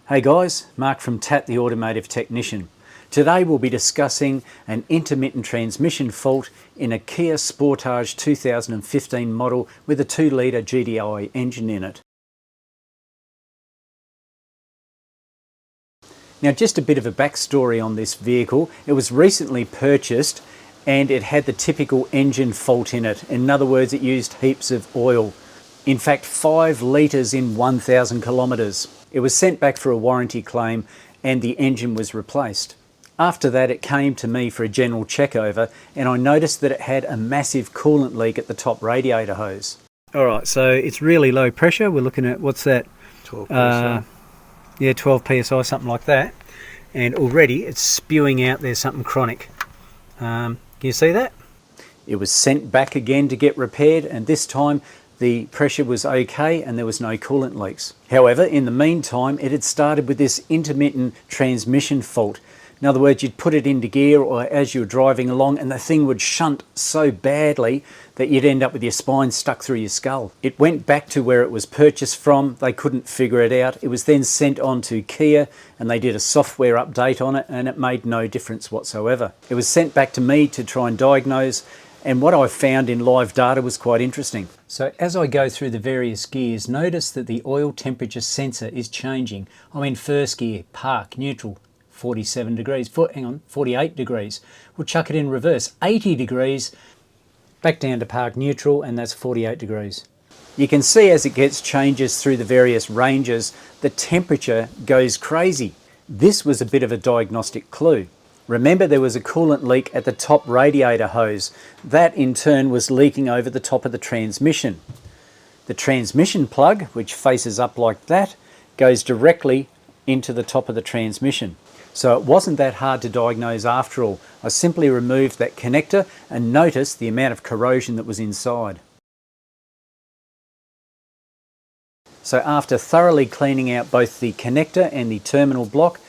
Hey guys, Mark from Tat the Automotive Technician. Today we'll be discussing an intermittent transmission fault in a Kia Sportage 2015 model with a 2-litre GDI engine in it. Now just a bit of a backstory on this vehicle. It was recently purchased and it had the typical engine fault in it. In other words, it used heaps of oil. In fact, 5 litres in 1,000 kilometres. It was sent back for a warranty claim and the engine was replaced. After that, it came to me for a general check over and I noticed that it had a massive coolant leak at the top radiator hose. Alright, so it's really low pressure. We're looking at, what's that? 12 psi. Yeah, 12 psi, something like that. And already it's spewing out there something chronic. Can you see that? It was sent back again to get repaired, and this time the pressure was okay and there was no coolant leaks. However, in the meantime, it had started with this intermittent transmission fault. In other words, you'd put it into gear or as you were driving along and the thing would shunt so badly that you'd end up with your spine stuck through your skull. It went back to where it was purchased from. They couldn't figure it out. It was then sent on to Kia and they did a software update on it and it made no difference whatsoever. It was sent back to me to try and diagnose, and what I found in live data was quite interesting. So as I go through the various gears, notice that the oil temperature sensor is changing. I'm in first gear, park, neutral, 47 degrees, 48 degrees. We'll chuck it in reverse, 80 degrees, back down to park neutral, and that's 48 degrees. You can see as it gets changes through the various ranges, the temperature goes crazy. This was a bit of a diagnostic clue. Remember, there was a coolant leak at the top radiator hose. That in turn was leaking over the top of the transmission. The transmission plug, which faces up like that, goes directly into the top of the transmission. So it wasn't that hard to diagnose after all. I simply removed that connector and noticed the amount of corrosion that was inside. So after thoroughly cleaning out both the connector and the terminal block,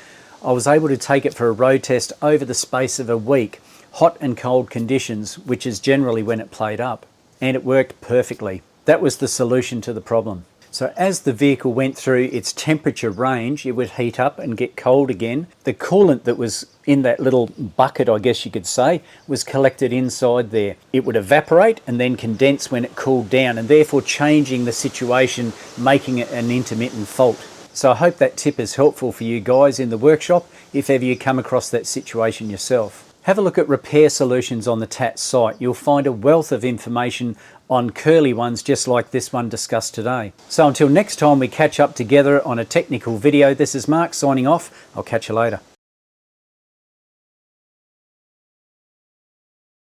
I was able to take it for a road test over the space of a week, hot and cold conditions, which is generally when it played up, and it worked perfectly. That was the solution to the problem. So as the vehicle went through its temperature range, it would heat up and get cold again. The coolant that was in that little bucket, I guess you could say, was collected inside there. It would evaporate and then condense when it cooled down, and therefore changing the situation, making it an intermittent fault. So I hope that tip is helpful for you guys in the workshop if ever you come across that situation yourself. Have a look at repair solutions on the TAT site. You'll find a wealth of information on curly ones just like this one discussed today. So until next time we catch up together on a technical video, this is Mark signing off. I'll catch you later.